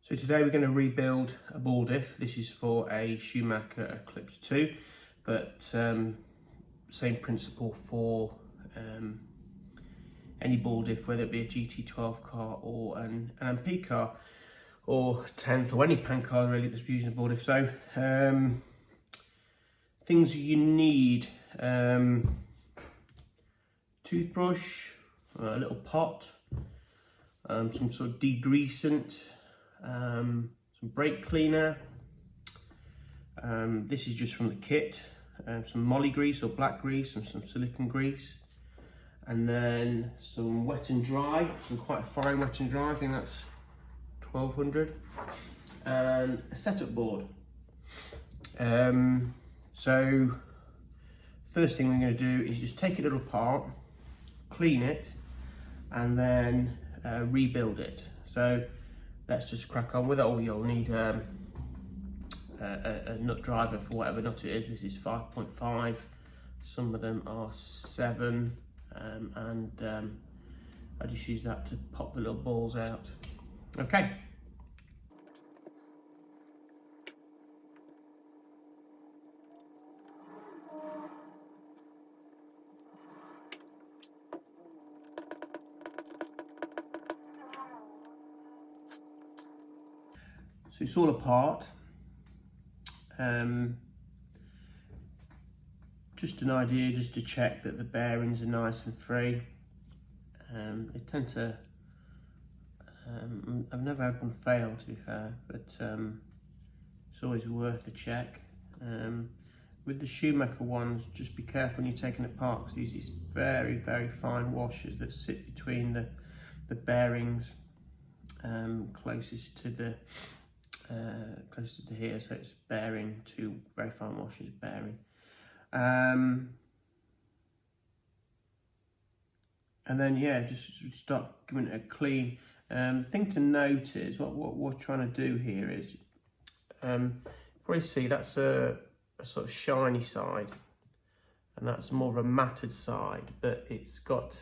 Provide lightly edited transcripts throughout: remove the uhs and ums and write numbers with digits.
So today we're going to rebuild a ball diff. This is for a Schumacher Eclipse 2, but same principle for any ball diff, whether it be a GT12 car or an LMP car or 10th or any pan car really that's using a ball diff. So things you need: toothbrush, a little pot, some sort of degreasant, some brake cleaner. This is just from the kit. Some molly grease or black grease and some silicone grease, and then some wet and dry, some quite fine wet and dry. I think that's 1200, and a setup board. So first thing we're going to do is just take it all apart, clean it, and then rebuild it. So let's just crack on with it. Oh, you'll need a nut driver for whatever nut it is. This is 5.5, some of them are 7, and I just use that to pop the little balls out. Okay. So it's all apart. Just an idea, just to check that the bearings are nice and free. They tend to, I've never had one fail, to be fair, but it's always worth a check. With the Schumacher ones, just be careful when you're taking it apart, because these very, very fine washers that sit between the bearings closest to here, so it's bearing, two very fine washers bearing. And then yeah, just start giving it a clean. The thing to note is what we're trying to do here is, probably see that's a sort of shiny side, and that's more of a matted side, but it's got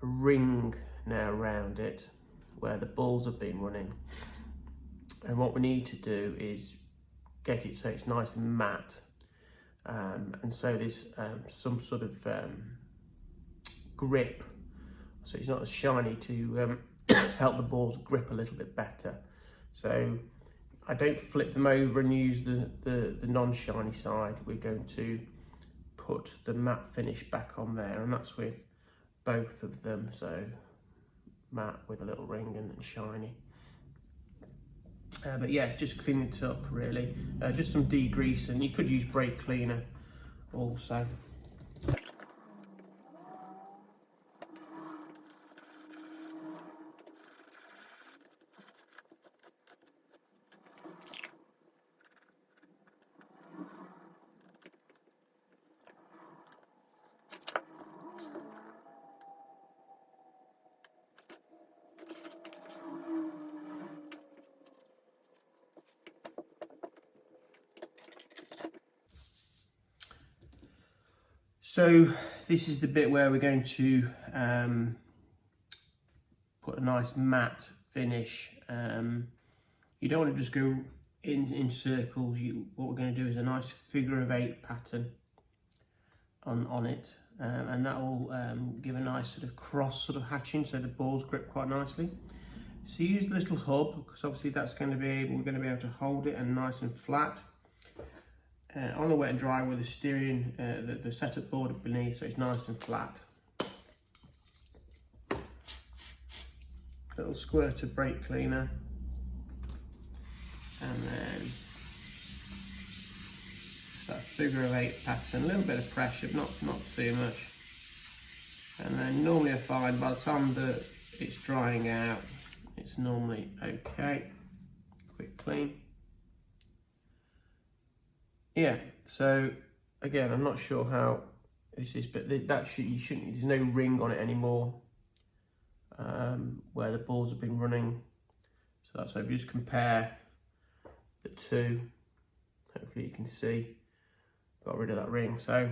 a ring now around it where the balls have been running. And what we need to do is get it so it's nice and matte, and so there's some sort of grip, so it's not as shiny, to help the balls grip a little bit better. So I don't flip them over and use the non-shiny side. We're going to put the matte finish back on there, and that's with both of them, so matte with a little ring and shiny. But yeah, it's just cleaning it up really. Just some degrease, and you could use brake cleaner also. So this is the bit where we're going to put a nice matte finish. You don't want to just go in circles. What we're going to do is a nice figure of 8 pattern on it, and that will give a nice sort of cross sort of hatching, so the balls grip quite nicely. So use the little hub, because obviously that's going to be we're going to be able to hold it and nice and flat. On the wet and dry with the steering, the setup board beneath, so it's nice and flat. Little squirt of brake cleaner, and then that figure of 8 pattern, a little bit of pressure, not too much. And then normally I find by the time that it's drying out, it's normally okay. Quick clean. Yeah, so again, I'm not sure how this is, but you shouldn't, there's no ring on it anymore, where the balls have been running. So that's why if you just compare the two, hopefully you can see, got rid of that ring. So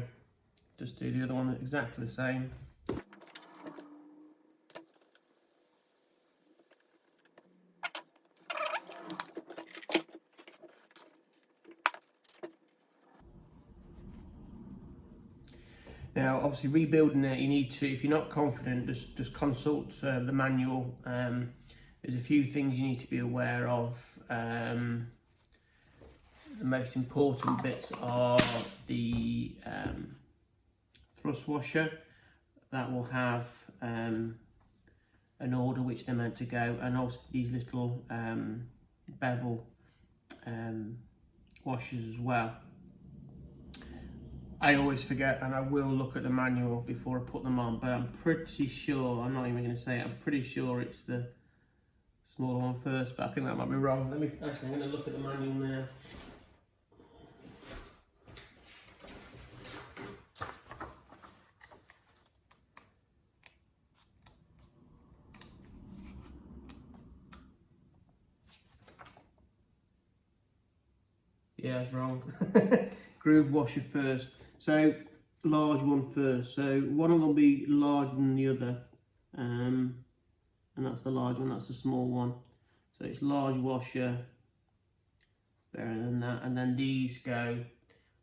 just do the other one exactly the same. Now, obviously, rebuilding it, you need to, if you're not confident, just consult the manual. There's a few things you need to be aware of. The most important bits are the thrust washer. That will have an order which they're meant to go, and also these little bevel washers as well. I always forget, and I will look at the manual before I put them on, but I'm pretty sure, I'm not even going to say it, I'm pretty sure it's the smaller one first, but I think that might be wrong. Actually, I'm going to look at the manual now. Yeah, it's wrong. Groove washer first. So, large one first. So, one of them will be larger than the other. And that's the large one, that's the small one. So, it's large washer, better than that. And then these go,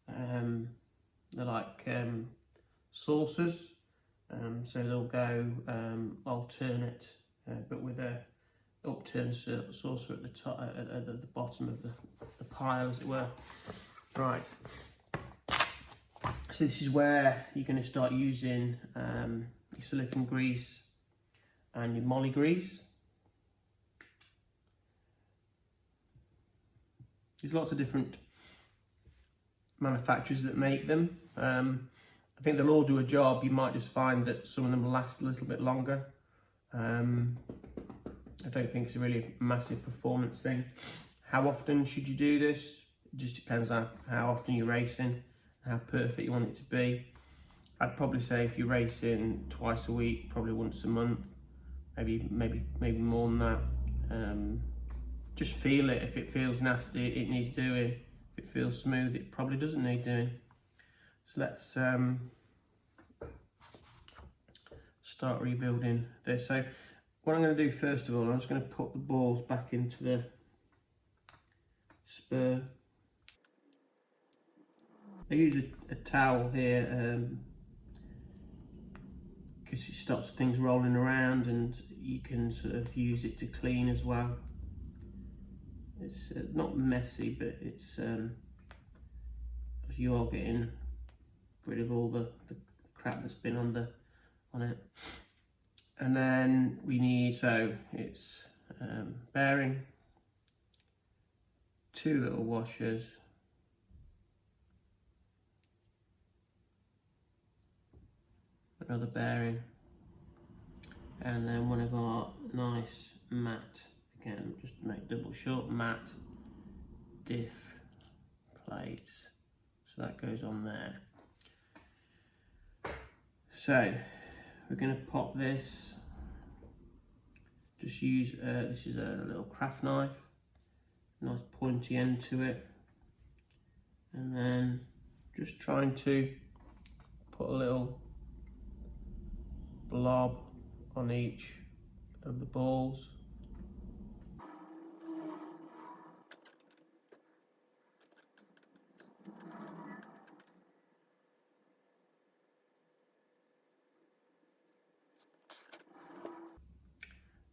they're like saucers. So, they'll go alternate, but with a upturned saucer at the top, at the bottom of the pile, as it were. Right. So this is where you're going to start using your silicone grease and your moly grease. There's lots of different manufacturers that make them. I think they'll all do a job. You might just find that some of them will last a little bit longer. I don't think it's a really massive performance thing. How often should you do this? It just depends on how often you're racing, how perfect you want it to be. I'd probably say if you're racing twice a week, probably once a month, maybe more than that. Just feel it. If it feels nasty, it needs doing. If it feels smooth, it probably doesn't need doing. So let's start rebuilding this. So what I'm going to do first of all, I'm just going to put the balls back into the spur. I use a towel here because it stops things rolling around, and you can sort of use it to clean as well. It's not messy, but it's you are getting rid of all the crap that's been on it. And then we need, so it's bearing, 2 little washers, another bearing, and then one of our nice matte, again just to make double short, matte diff plates. So that goes on there. So we're going to pop this, just use, this is a little craft knife, nice pointy end to it, and then just trying to put a little blob on each of the balls.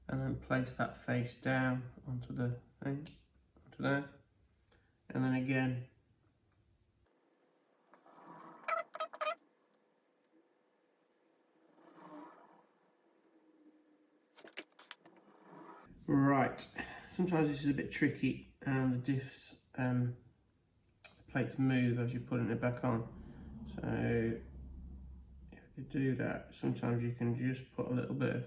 And then place that face down onto the thing, onto there, and then again. Right, sometimes this is a bit tricky, and the diffs, the plates move as you put it back on. So if you do that, sometimes you can just put a little bit of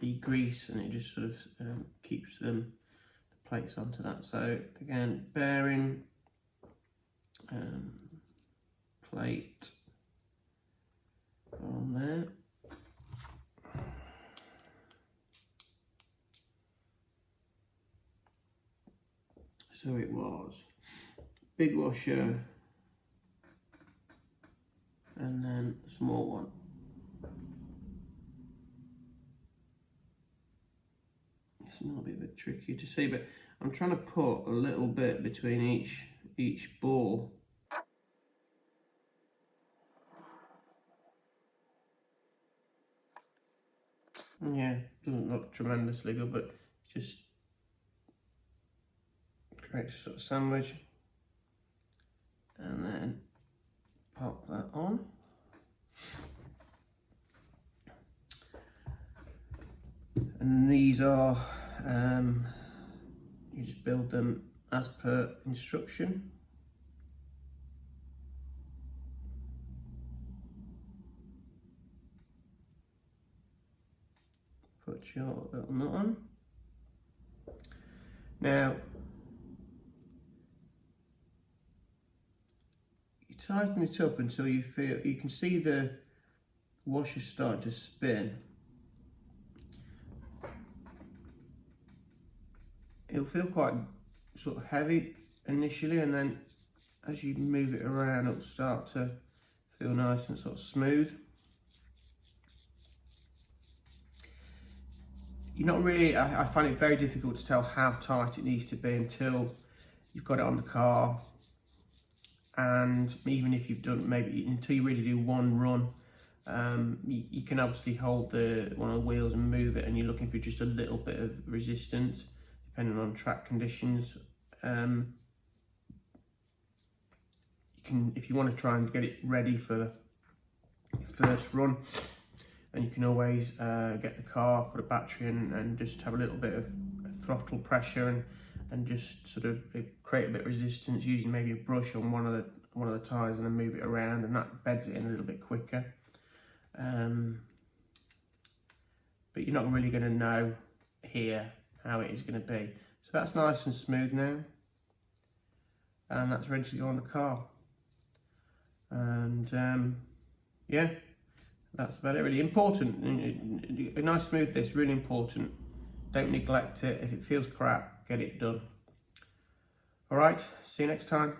the grease, and it just sort of keeps the plates onto that. So again, bearing, plate on there. So it was big washer and then small one. This might be a bit tricky to see, but I'm trying to put a little bit between each ball. Yeah, doesn't look tremendously good, but just creates a sort of sandwich. And then pop that on. And these are, you just build them as per instruction. Put your little nut on. Now, you tighten it up until you feel, you can see the washer starting to spin. It'll feel quite sort of heavy initially, and then as you move it around, it'll start to feel nice and sort of smooth. You're not really, I find it very difficult to tell how tight it needs to be until you've got it on the car. And even if you've done, maybe until you really do one run, you can obviously hold one of the wheels and move it, and you're looking for just a little bit of resistance depending on track conditions. You can, if you want to try and get it ready for your first run, and you can always get the car, put a battery in, and just have a little bit of throttle pressure and just sort of create a bit of resistance using maybe a brush on one of the tyres, and then move it around, and that beds it in a little bit quicker. But you're not really going to know here how it is going to be. So that's nice and smooth now, and that's ready to go on the car. And yeah, that's about it really. Important, a nice smooth this, really important. Don't neglect it. If it feels crap, get it done. All right, see you next time.